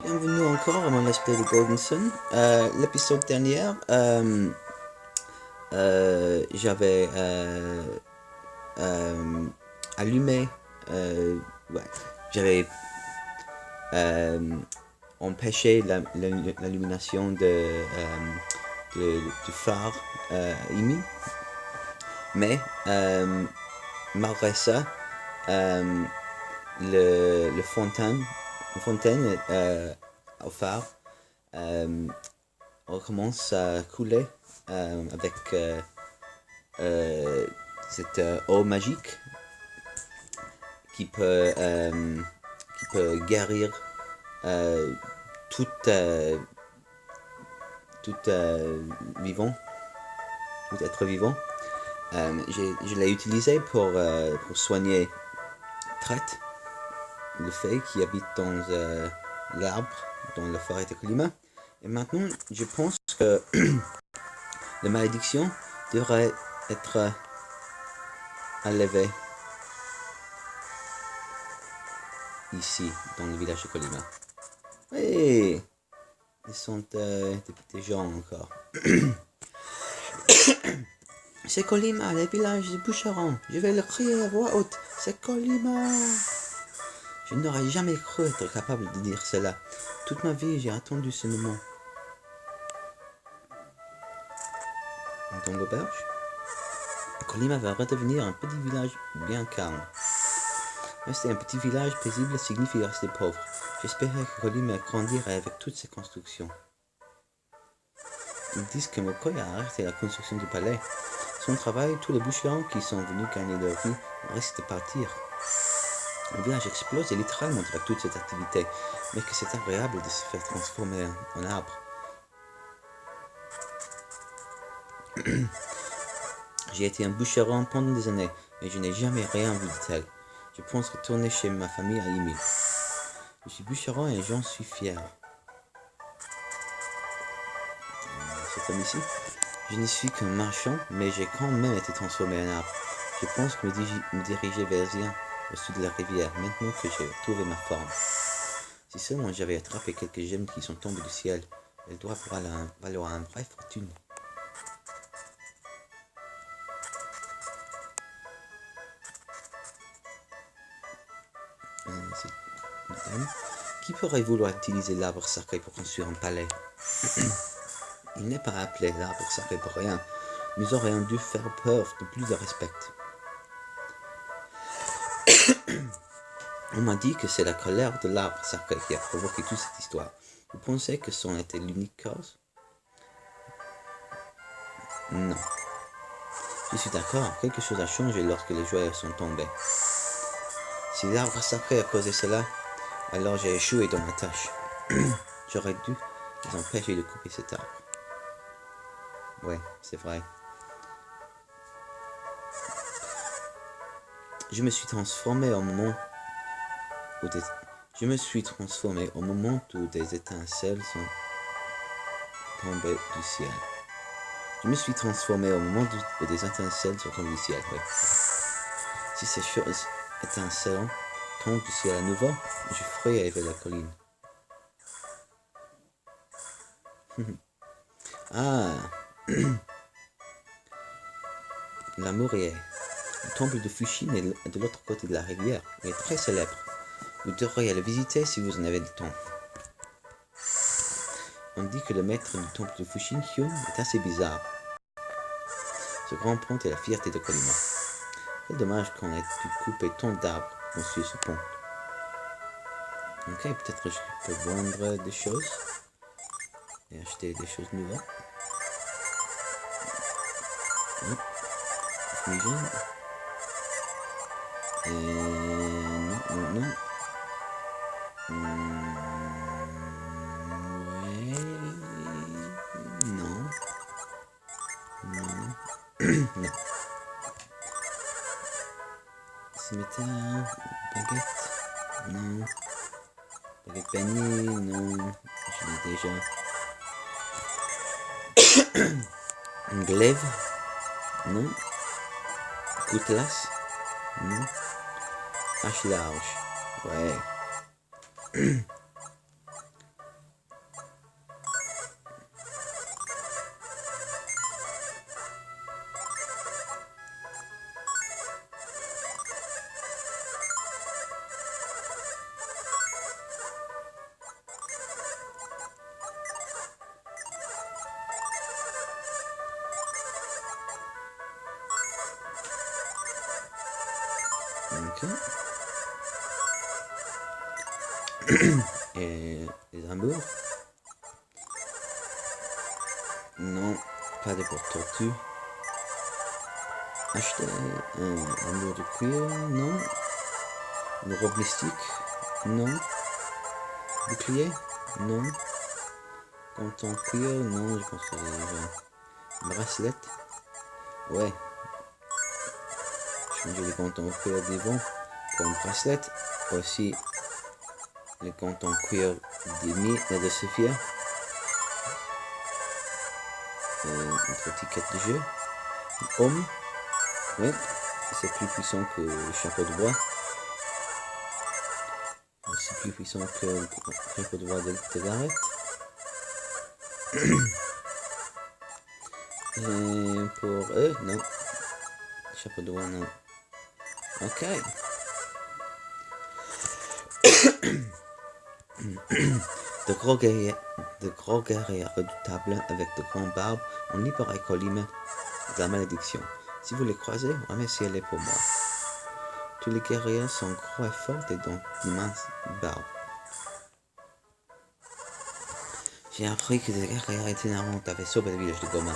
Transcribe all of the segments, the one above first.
Bienvenue encore à mon let's play de Golden Sun. L'épisode dernier, j'avais allumé, ouais, j'avais empêché l'illumination du phare Imi, mais malgré ça, le fontaine au phare recommence à couler avec cette eau magique qui peut guérir tout vivant, tout être vivant. Je l'ai utilisé pour soigner Traite, le fée qui habite dans l'arbre, dans la forêt de Colima. Et maintenant, je pense que la malédiction devrait être enlevée ici, dans le village de Colima. Oui, ils sont des gens encore. C'est Colima, le village de Boucheron. Je vais le crier à voix haute. C'est Colima. Je n'aurais jamais cru être capable de dire cela. Toute ma vie, j'ai attendu ce moment. Dans l'auberge, Colima va redevenir un petit village bien calme. Rester un petit village paisible signifie rester pauvre. J'espérais que Colima grandirait avec toutes ses constructions. Ils disent que Mokoy a arrêté la construction du palais. Son travail, tous les boucherons qui sont venus gagner leur vie risquent de partir. Le village explose et littéralement avec toute cette activité, mais que c'est agréable de se faire transformer en arbre. J'ai été un boucheron pendant des années, mais je n'ai jamais rien vu de tel. Je pense retourner chez ma famille à Imi. Je suis boucheron et j'en suis fier. Cet homme ici, je ne suis qu'un marchand, mais j'ai quand même été transformé en arbre. Je pense que me diriger vers Zien, au sud de la rivière, maintenant que j'ai retrouvé ma forme. Si seulement j'avais attrapé quelques gemmes qui sont tombées du ciel, elles doivent valoir une vraie fortune. Qui pourrait vouloir utiliser l'arbre sacré pour construire un palais? Il n'est pas appelé l'arbre sacré pour rien. Nous aurions dû faire preuve de plus de respect. On m'a dit que c'est la colère de l'arbre sacré qui a provoqué toute cette histoire. Vous pensez que c'en était l'unique cause? Non. Je suis d'accord, quelque chose a changé lorsque les joyaux sont tombés. Si l'arbre sacré a causé cela, alors j'ai échoué dans ma tâche. J'aurais dû les empêcher de couper cet arbre. Ouais, c'est vrai. Je me suis transformé au moment où des étincelles sont tombées du ciel. Je me suis transformé au moment où des étincelles sont tombées du ciel, ouais. Si ces choses étincelantes tombent du ciel à nouveau, je ferai vers la colline. Ah, la Moriée. Le temple de Fushine est de l'autre côté de la rivière. Il est très célèbre. Vous devriez le visiter si vous en avez le temps. On dit que le maître du temple de Fushine, Hyun, est assez bizarre. Ce grand pont est la fierté de Colima. Quel dommage qu'on ait dû couper tant d'arbres sur ce pont. Ok, peut-être que je peux vendre des choses et acheter des choses nouvelles. Fusion. Non. Non. Cimetière, baguette, non. Baguette panier, non. Je l'ai déjà. Un glaive, non. Cutlass, non. Hache large, ouais. Ok. Et les amours? Non, pas des porte-tortues. Acheter un amour de cuir? Non. Une robe mystique? Non. Bouclier? Non. Quand on cuir? Non, je pense que c'est une bracelette. Ouais. Changer les cantons en cuir des bons pour une bracelette. Aussi les cantons cuir des mi et de Sophia. Notre étiquette de jeu. Homme. Oui. C'est plus puissant que le chapeau de bois. C'est plus puissant que le chapeau de bois de Garrett. Et pour eux, non. Chapeau de bois, non. Ok. De gros guerriers redoutables avec de grandes barbes ont libéré Colima de la malédiction. Si vous les croisez, remerciez-les pour moi. Tous les guerriers sont gros et forts et ont d'immenses barbes. J'ai appris que des guerriers itinérants avaient sauvé le village de Goma.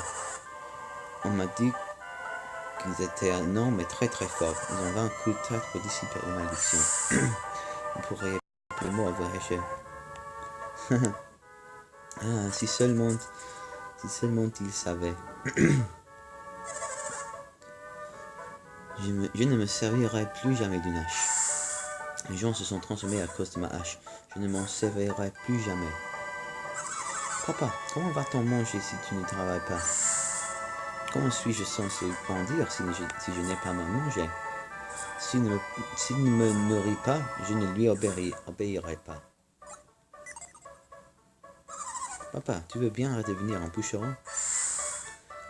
On m'a dit qu'ils étaient énormes et très très forts. Ils ont vaincu Tat pour dissiper la malédiction. Vous pourriez le mot voyager. Ah, si seulement ils savaient. Je ne me servirai plus jamais d'une hache. Les gens se sont transformés à cause de ma hache. Je ne m'en servirai plus jamais. Papa, comment va-t-on manger si tu ne travailles pas? Comment suis-je censé grandir si je n'ai pas à manger? S'il ne me nourrit pas, je ne lui obéirai pas. Papa, tu veux bien redevenir un bûcheron?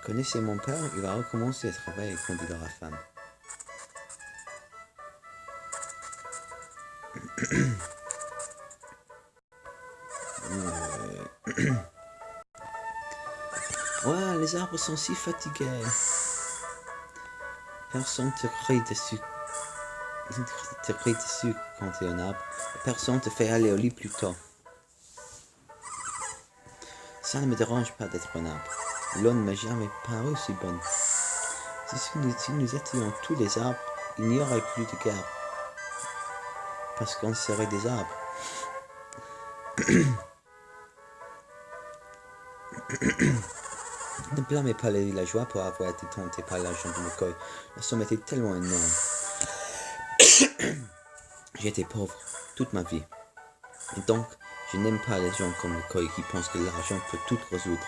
Connaissez mon père, il va recommencer à travailler quand il aura femme. Ouais, les arbres sont si fatigués. Personne te crie dessus. Quand tu es un arbre. Personne te fait aller au lit plus tôt. Ça ne me dérange pas d'être un arbre. L'eau ne m'a jamais paru si bonne. Si nous étions tous des arbres, il n'y aurait plus de guerre. Parce qu'on serait des arbres. Ne blâmez pas les villageois pour avoir été tentés par l'argent de McCoy. La somme était tellement énorme. J'ai été pauvre toute ma vie. Et donc, je n'aime pas les gens comme McCoy qui pensent que l'argent peut tout résoudre.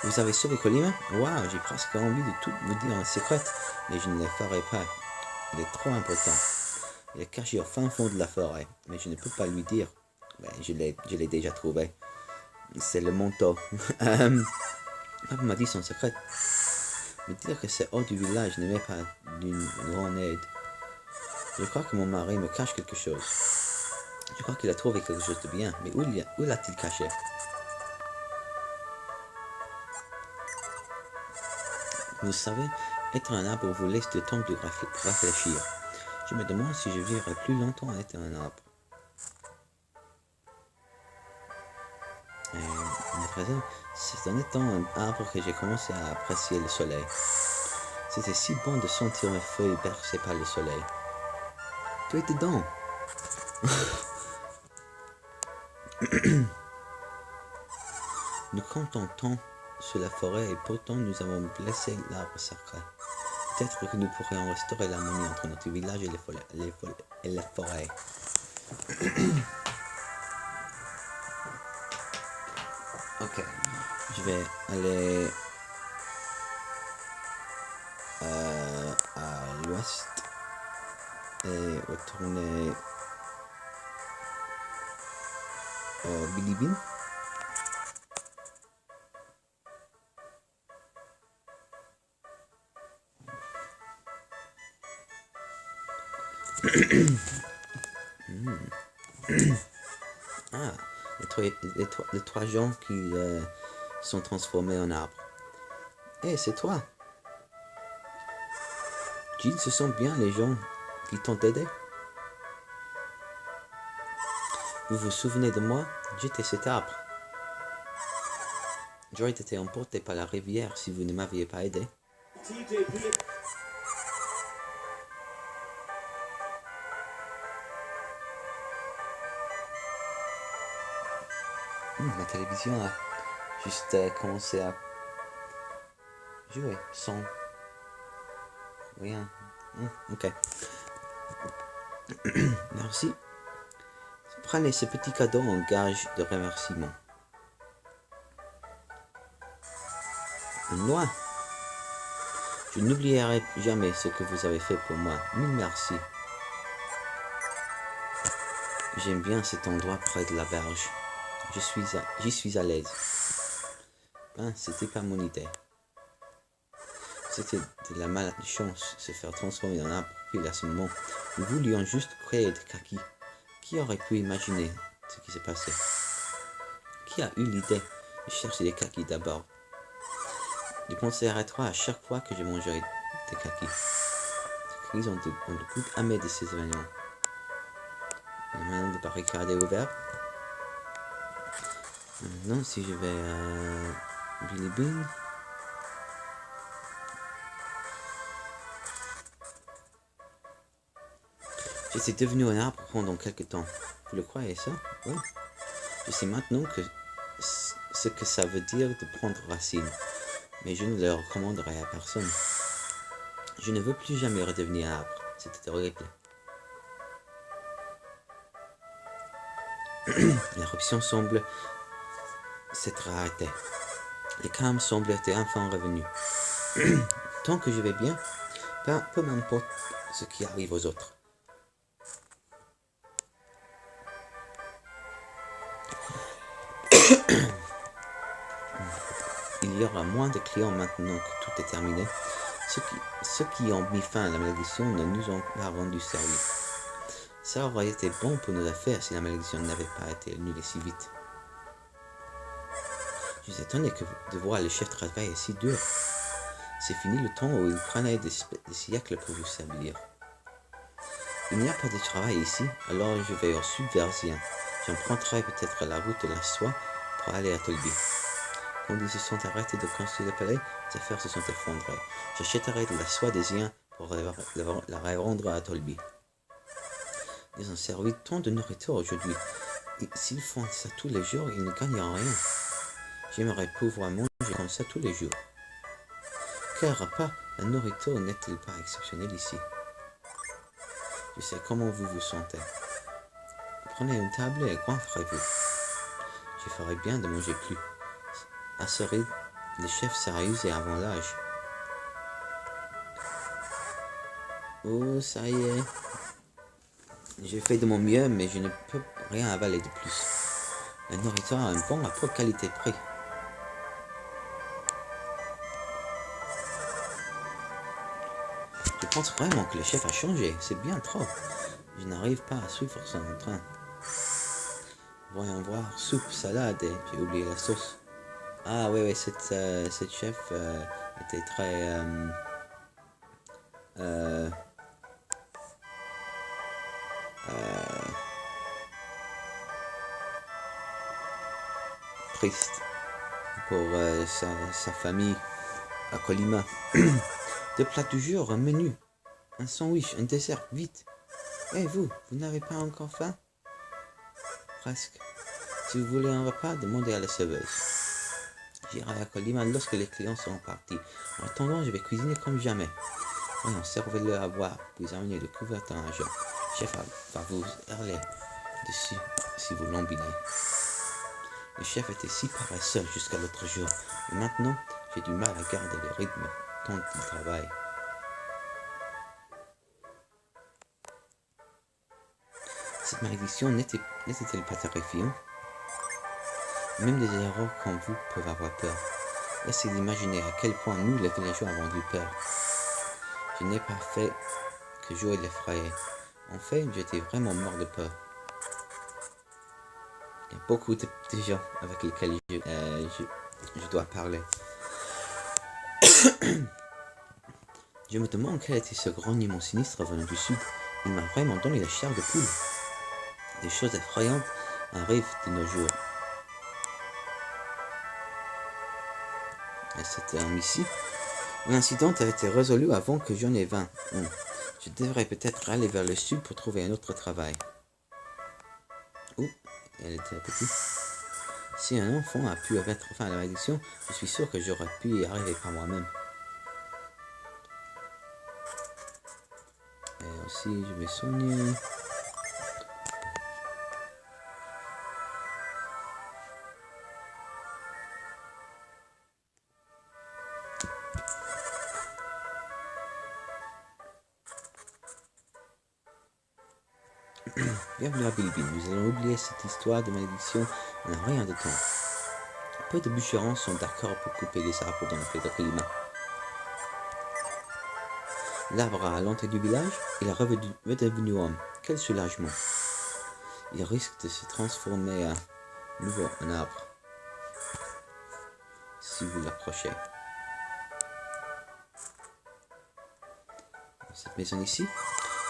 Vous avez sauvé Colima? Waouh, j'ai presque envie de tout vous dire en secret, mais je ne le ferai pas. Il est trop important. Il est caché au fin fond de la forêt, mais je ne peux pas lui dire. Ben, je l'ai déjà trouvé. C'est le manteau. Papa m'a dit son secret. Me dire que c'est hors du village ne m'est pas d'une grande aide. Je crois que mon mari me cache quelque chose. Je crois qu'il a trouvé quelque chose de bien, mais où l'a-t-il caché? Vous savez, être un arbre vous laisse le temps de réfléchir. Je me demande si je vivrai plus longtemps à être un arbre. Et à présent, c'est en étant un arbre que j'ai commencé à apprécier le soleil. C'était si bon de sentir mes feuilles bercées par le soleil. Tu es dedans. Nous comptons tant sur la forêt et pourtant nous avons blessé l'arbre sacré. Peut-être que nous pourrions restaurer l'harmonie entre notre village et les forêts. Ok, je vais aller à l'ouest et retourner au Bilibin. Ah, les trois gens qui sont transformés en arbres. Eh, c'est toi. Tu dis, ce sont bien les gens qui t'ont aidé. Vous vous souvenez de moi? J'étais cet arbre. J'aurais été emporté par la rivière si vous ne m'aviez pas aidé. La télévision a juste commencé à jouer sans rien. Ok. Merci. Prenez ce petit cadeau en gage de remerciement. Une loi. Je n'oublierai jamais ce que vous avez fait pour moi. Mille merci. J'aime bien cet endroit près de la berge. J'y suis à l'aise. Ben, c'était pas mon idée. C'était de la malchance se faire transformer en arbre pile à ce moment. Nous voulions juste créer des kakis. Qui aurait pu imaginer ce qui s'est passé? Qui a eu l'idée de chercher des kakis d'abord? Je pensais à toi à chaque fois que je mangeais des kakis. Ces kakis ont le goût amer de ces événements. La main de barricade est ouverte. Maintenant, si je vais à Billy Bean. Je suis devenu un arbre pendant quelques temps. Vous le croyez ça? Oui. Je sais maintenant ce que ça veut dire de prendre racine. Mais je ne le recommanderai à personne. Je ne veux plus jamais redevenir arbre. C'était horrible. L'éruption semble s'être arrêtée. Le calme semble être enfin revenu. Tant que je vais bien, peu m'importe ce qui arrive aux autres. Il y aura moins de clients maintenant que tout est terminé. Ceux qui ont mis fin à la malédiction ne nous ont pas rendu service. Ça aurait été bon pour nos affaires si la malédiction n'avait pas été annulée si vite. Je suis étonné de voir le chef travailler si dur. C'est fini le temps où il prenait des siècles pour vous servir. Il n'y a pas de travail ici, alors je vais au Subversien. J'emprunterai peut-être la route de la soie pour aller à Tolby. Quand ils se sont arrêtés de construire le palais, les affaires se sont effondrées. J'achèterai de la soie des Iens pour la revendre à Tolby. Ils ont servi tant de nourriture aujourd'hui. S'ils font ça tous les jours, ils ne gagneront rien. J'aimerais pouvoir manger comme ça tous les jours. Quel repas, la nourriture n'est-elle pas exceptionnelle ici? Je sais comment vous vous sentez. Prenez une table et coiffrez-vous. Je ferais bien de manger plus. Assurez les chefs sérieux et avant l'âge. Oh, ça y est. J'ai fait de mon mieux, mais je ne peux rien avaler de plus. La nourriture a un bon rapport qualité-prix. Je pense vraiment que le chef a changé. C'est bien trop. Je n'arrive pas à suivre son train. Voyons voir. Soupe, salade et j'ai oublié la sauce. Ah oui, cette chef était très... triste pour sa famille à Colima. Deux plats du jour, un menu, un sandwich, un dessert, vite. Et vous n'avez pas encore faim? Presque. Si vous voulez un repas, demandez à la serveuse. J'irai à Colima lorsque les clients seront partis. En attendant, je vais cuisiner comme jamais. Voyons, servez-le à boire, puis amenez le couvercle en argent. Le chef va vous hurler dessus si vous l'embinez. Le chef était si paresseux jusqu'à l'autre jour, et maintenant, j'ai du mal à garder le rythme tant qu'il travaille. Cette malédiction n'était-elle pas terrifiante? Même des héros comme vous peuvent avoir peur. Essayez d'imaginer à quel point nous, les villageois, avons eu peur. Je n'ai pas fait que jouer l'effrayer. En fait, j'étais vraiment mort de peur. Il y a beaucoup de gens avec lesquels je dois parler. Je me demande quel était ce grand immense sinistre venant du sud. Il m'a vraiment donné la chair de poule. Des choses effrayantes arrivent de nos jours. Et cet homme ici. L'incident a été résolu avant que j'en ai 20. Je devrais peut-être aller vers le sud pour trouver un autre travail. Elle était petite. Si un enfant a pu mettre fin à la malédiction, je suis sûr que j'aurais pu y arriver par moi-même. Et aussi, je vais soigner. Bienvenue à Bilibine. Nous allons oublier cette histoire de malédiction en un rien de temps. Peu de bûcherons sont d'accord pour couper les arbres dans le pays de Colima. L'arbre à l'entrée du village, il est redevenu homme. Quel soulagement. Il risque de se transformer à nouveau en arbre. Si vous l'approchez. Cette maison ici,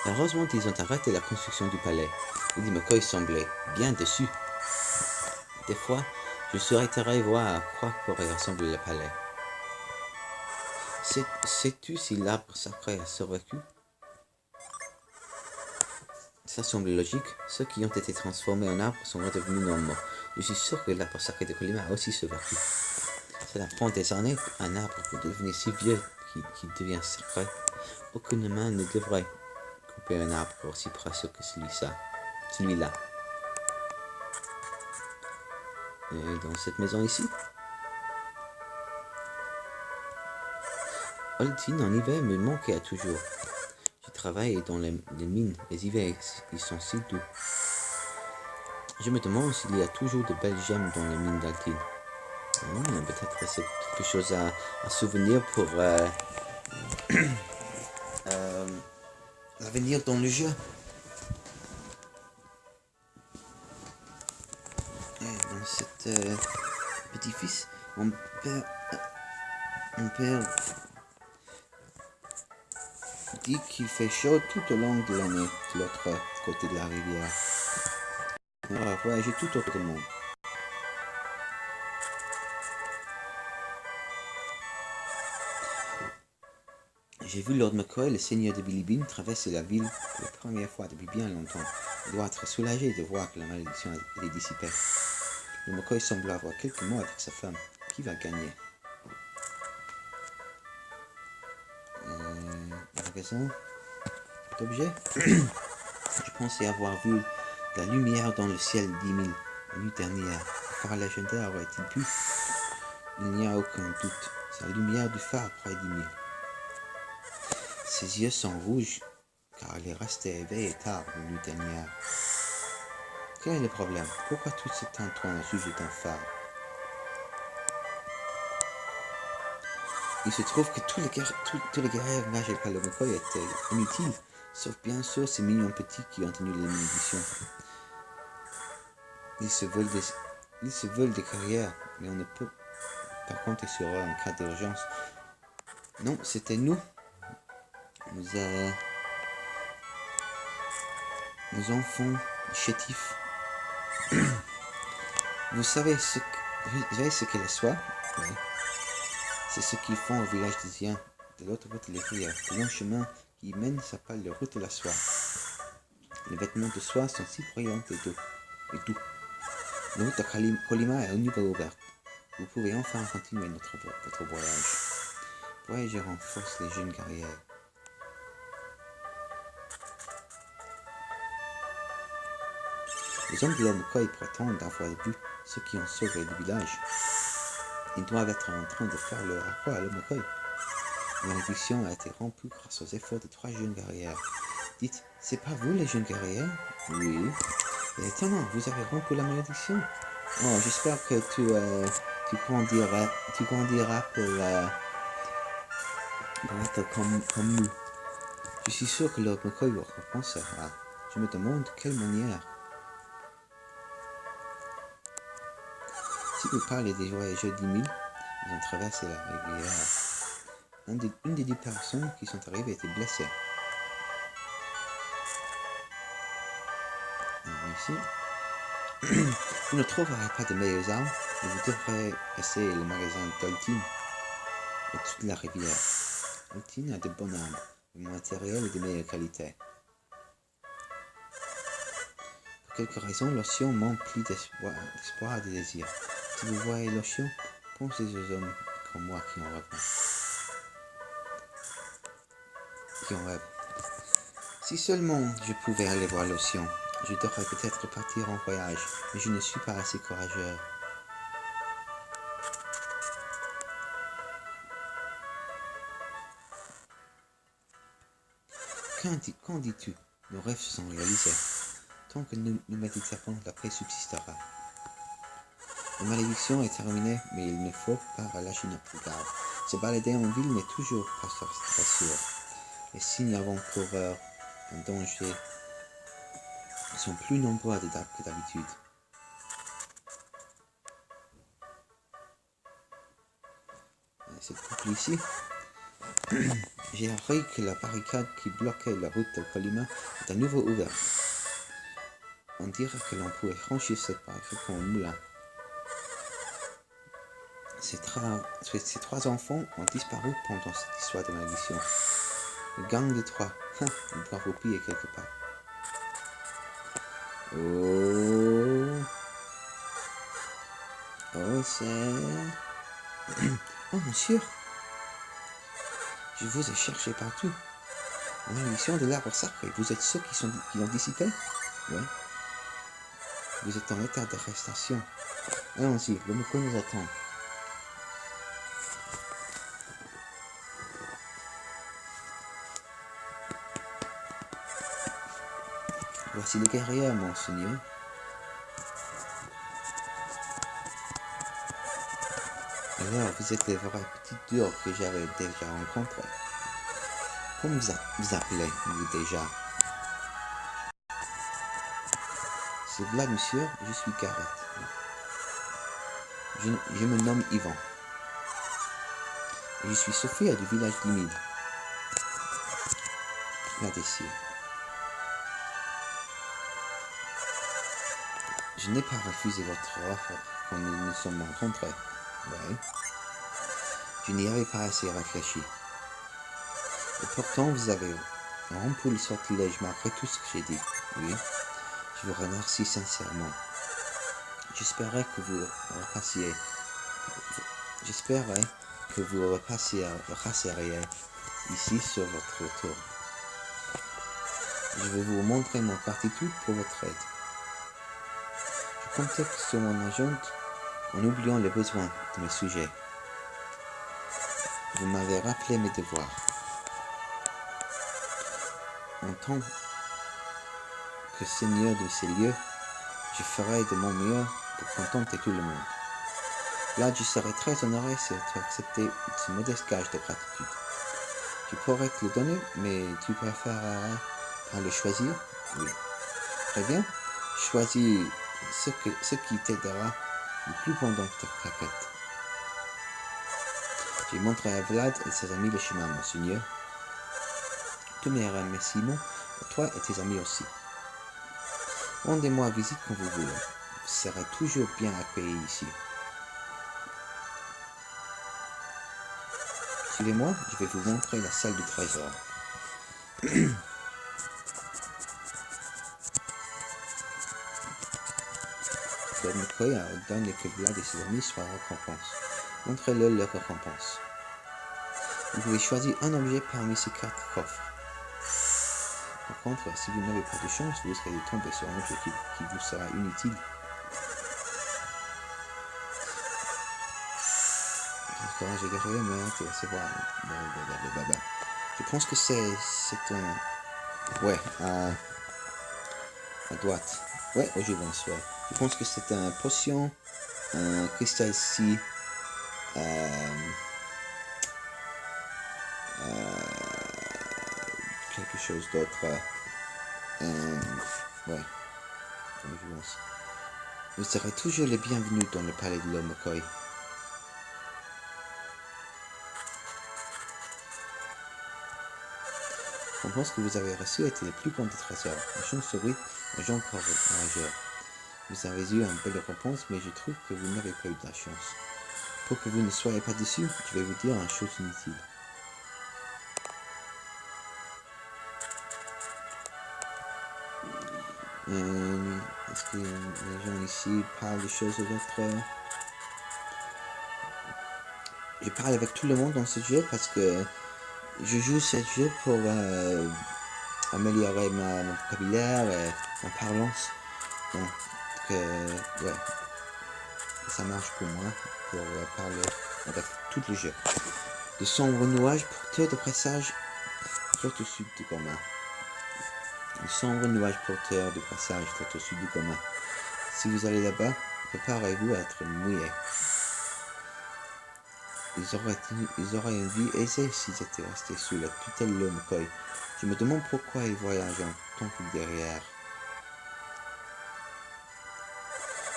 heureusement ils ont arrêté la construction du palais. Lady McCoy semblait bien déçu. Des fois, je souhaiterais voir à quoi pourrait ressembler le palais. Sais-tu si l'arbre sacré a survécu? Ça semble logique. Ceux qui ont été transformés en arbres sont redevenus normaux. Je suis sûr que l'arbre sacré de Colima a aussi survécu. Cela prend des années un arbre pour devenir si vieux qu'il devient sacré. Aucune main ne devrait couper un arbre aussi précieux que celui-là. Et dans cette maison ici, Oltine en hiver me manquait à toujours. Je travaille dans les mines, les hivers ils sont si doux. Je me demande s'il y a toujours de belles gemmes dans les mines d'Altine. Peut-être que c'est quelque chose à souvenir pour l'avenir dans le jeu. Et dans cet petit-fils, mon père dit qu'il fait chaud tout au long de l'année de l'autre côté de la rivière. On va voyager tout autour du monde. J'ai vu Lord McCoy, le seigneur de Bilibine, traverser la ville pour la première fois depuis bien longtemps. Il doit être soulagé de voir que la malédiction est dissipée. Le McCoy semble avoir quelques mots avec sa femme. Qui va gagner? Magasin d'objets. Je pensais avoir vu la lumière dans le ciel d'10 000 la nuit dernière. Le phare légendaire aurait-il pu? Il n'y a aucun doute. C'est la lumière du phare près d'10 000. Ses yeux sont rouges car il est resté éveillé tard la nuit dernière. Quel est le problème? Pourquoi tout ce temps tourne au sujet d'un phare? Il se trouve que tous les guerriers engagés par le McCoy étaient inutiles, sauf bien sûr ces mignons petits qui ont tenu les munitions. Ils se veulent des carrières, mais on ne peut pas compter sur eux en cas d'urgence. Non, c'était nous. Nos enfants chétifs. Vous savez ce qu'est la soie? Oui. C'est ce qu'ils font au village des Ziens, de l'autre côté des rivières. Le long chemin qui mène s'appelle la route de la soie. Les vêtements de soie sont si brillants et doux. La route à Colima est au niveau ouvert. Vous pouvez enfin continuer votre voyage. Voyager renforce les jeunes guerriers. Les hommes de la McCoy prétendent avoir vu ceux qui ont sauvé le village. Ils doivent être en train de faire leur rapport à McCoy. La malédiction a été rompue grâce aux efforts de 3 jeunes guerrières. Dites, c'est pas vous les jeunes guerrières? Oui. Et étonnant, vous avez rompu la malédiction? Oh, j'espère que tu grandiras pour être comme nous. Je suis sûr que Lord McCoy vous repensera. Je me demande de quelle manière. Si vous parlez des voyageurs d'10 000, ils ont traversé la rivière une des 2 personnes qui sont arrivées était blessée. Alors ici, vous ne trouverez pas de meilleures armes, mais vous devrez essayer le magasin d'Oltin au-dessus de la rivière. Oltin a de bonnes armes, de matériel et de meilleure qualité. Pour quelque raison, l'océan m'emplit d'espoir et de désir. Si vous voyez l'océan, pensez aux hommes comme moi qui en rêvent. Si seulement je pouvais aller voir l'océan, je devrais peut-être partir en voyage, mais je ne suis pas assez courageux. Qu'en dis-tu? Nos rêves se sont réalisés. Tant que nous méditerons, la paix subsistera. La malédiction est terminée, mais il ne faut pas relâcher notre garde. Se balader en ville n'est toujours pas sûr. Les signes avant-coureurs en danger sont plus nombreux que d'habitude. Cette couple ici, j'ai appris que la barricade qui bloquait la route de Colima est à nouveau ouverte. On dirait que l'on pouvait franchir cette barricade comme un moulin. Ces 3 enfants ont disparu pendant cette histoire de malédiction. Le gang de 3, ils doivent roupiller quelque part. Oh, c'est... Oh, monsieur, je vous ai cherché partout. La malédiction de l'arbre sacré, vous êtes ceux qui l'ont dissipé? Oui. Vous êtes en état d'arrestation. Allons-y, le Moko nous attend. Voici le guerrier, monseigneur. Alors, vous êtes les vrais petits durs que j'avais déjà rencontrés. Comment vous appelez-vous déjà? C'est Vlad, monsieur, je suis Gareth. Je me nomme Ivan. Et je suis Sophia du village d'Imid. Là-dessus. Je n'ai pas refusé votre offre quand nous nous sommes rencontrés. Oui. Je n'y avais pas assez réfléchi. Et pourtant, vous avez rompu le sortilège malgré tout ce que j'ai dit. Oui. Je vous remercie sincèrement. J'espérais que vous repassiez ici sur votre retour. Je vais vous montrer mon gratitude pour votre aide. Je comptais sur mon agent en oubliant les besoins de mes sujets. Vous m'avez rappelé mes devoirs. En tant que seigneur de ces lieux, je ferai de mon mieux pour contenter tout le monde. Là, je serai très honoré si tu acceptais ce modeste gage de gratitude. Tu pourrais te le donner, mais tu préférerais pas le choisir? Oui. Très bien. Choisis ce qui t'aidera le plus pendant ta quête. J'ai montré à Vlad et ses amis le chemin, monseigneur. Tous mes remerciements à toi et tes amis aussi. Rendez-moi visite quand vous voulez. Vous serez toujours bien accueillis ici. Suivez-moi, je vais vous montrer la salle du trésor. Claude McCoy ordonne que Vlad et ses amis soient récompensés. Montrez-leur leur récompense. Vous pouvez choisir un objet parmi ces 4 coffres. Par contre, si vous n'avez pas de chance, vous risquez de tomber sur un objet qui vous sera inutile. Courage et guerrier, mais tu vas savoir. Je pense que c'est un... Ouais, à droite. Ouais, je pense, ouais. Je pense que c'est un potion, un cristal ici, quelque chose d'autre. Ouais, je pense. Vous serez toujours les bienvenus dans le palais de l'homme McCoy. récompense que vous avez reçue était le plus grand des trésors. La chauve-souris, un genre courageux. Vous avez eu une belle récompense, mais je trouve que vous n'avez pas eu de la chance. Pour que vous ne soyez pas déçus, je vais vous dire une chose inutile. Est-ce que les gens ici parlent des choses aux autres? Je parle avec tout le monde dans ce jeu parce que je joue ce jeu pour améliorer mon vocabulaire et ma parlance. Donc, ouais, ça marche pour moi, pour parler avec tout le jeu. De sombres nuages porteurs de présage flotte au sud du Goma. De sombres nuages porteurs de présage flotte au sud du Goma. Si vous allez là-bas, préparez-vous à être mouillé. Ils auraient une vie aisée s'ils étaient restés sous la tutelle de Mokoi. Je me demande pourquoi ils voyagent en tant que derrière.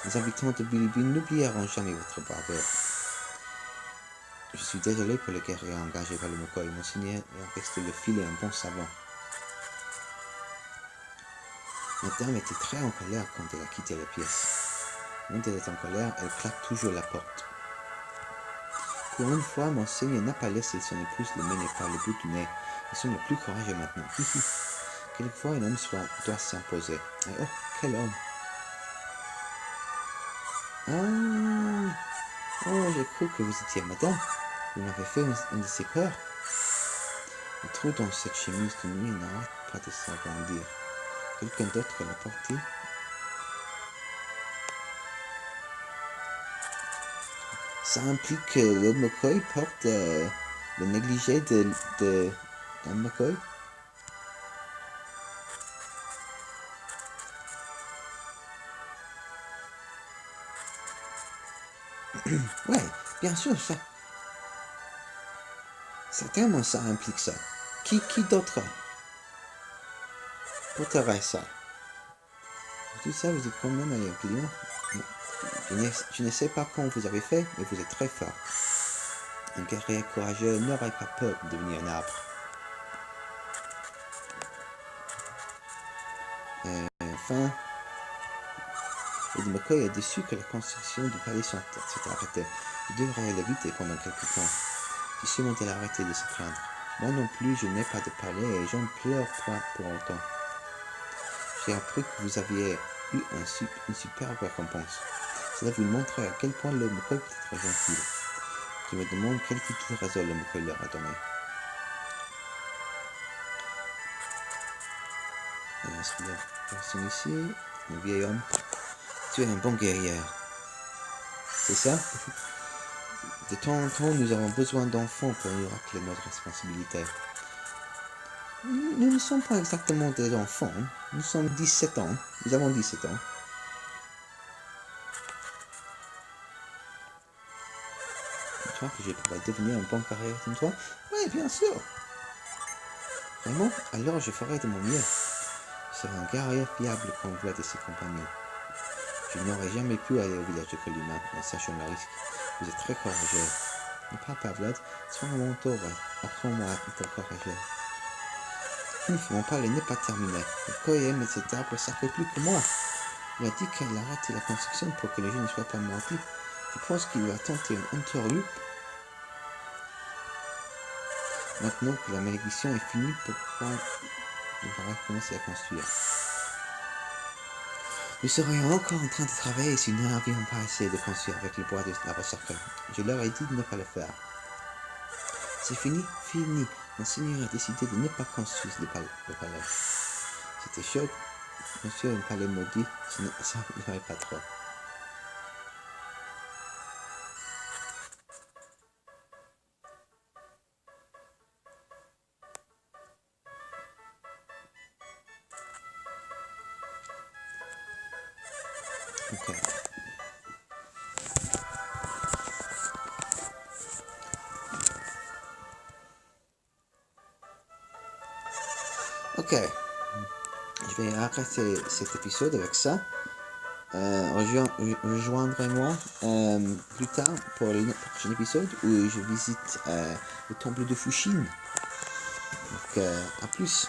Les habitants de Bilibi n'oublieront jamais votre braveur. Je suis désolé pour les guerriers engagés par le Mokoi. Mon seigneur reste le fil et un bon savant. Madame était très en colère quand elle a quitté la pièce. Quand elle est en colère, elle claque toujours la porte. Pour une fois, mon seigneur n'a pas laissé son épouse le mener par le bout du nez. Ils sont le plus courageux maintenant. Quelquefois, un homme doit s'imposer. Et oh, quel homme! Oh, j'ai cru que vous étiez madame. Vous m'avez fait une de ces peurs. Le trou dans cette chemise de nuit n'arrête pas de s'agrandir. Quelqu'un d'autre l'a porté. Ça implique que le Mokoi porte le négligé d'un Mokoi. Ouais, bien sûr, ça. Certainement, ça implique ça. Qui d'autre porterait ça? Tout ça, vous êtes quand même un client. Je ne sais pas comment vous avez fait, mais vous êtes très fort. Un guerrier courageux n'aurait pas peur de devenir un arbre. Enfin, le Mokoi est déçu que la construction du palais s'est arrêtée. Il devrait l'éviter pendant quelques temps. Si seulement elle arrêtait de se plaindre. Moi non plus, je n'ai pas de palais et je ne pleure pas pour autant. J'ai appris que vous aviez eu une superbe récompense. Cela vous montrer à quel point le Mokoi peut être gentil. Je me demande quel type de trésor le Mokoi leur a donné. Est-ce qu'il y a personne ici? Un vieil homme. Tu es un bon guerrier. C'est ça? De temps en temps, nous avons besoin d'enfants pour nous rappeler notre responsabilité. Nous ne sommes pas exactement des enfants. Nous sommes 17 ans. Nous avons 17 ans. Tu crois que je pourrais devenir un bon carrière comme toi? Oui, bien sûr. Vraiment? Alors je ferai de mon mieux. Je serai un guerrier fiable comme voix de ses compagnons. Je n'aurais jamais pu aller au village de Kolima en sachant le risque. Vous êtes très courageux. Ne parle pas, Vlad. Sois un mentor. Apprends-moi à être courageux. Mon palais n'est pas terminé. Le Koye mais cet arbre sacré plus que moi. Il a dit qu'elle arrête la construction pour que les gens ne soient pas mordus. Je pense qu'il va tenter une interlude. Maintenant que la malédiction est finie, pourquoi il va recommencer à construire? Nous serions encore en train de travailler si nous n'avions pas essayé de construire avec le bois de l'arbre sacré. Je leur ai dit de ne pas le faire. C'est fini? Fini. Mon seigneur a décidé de ne pas construire le palais. C'était chaud. Monsieur, un palais maudit, ça ne ferait pas trop. Ok. Ok. Je vais arrêter cet épisode avec ça. Rejoindrez-moi plus tard pour le prochain épisode où je visite le temple de Fushine. Donc, à plus.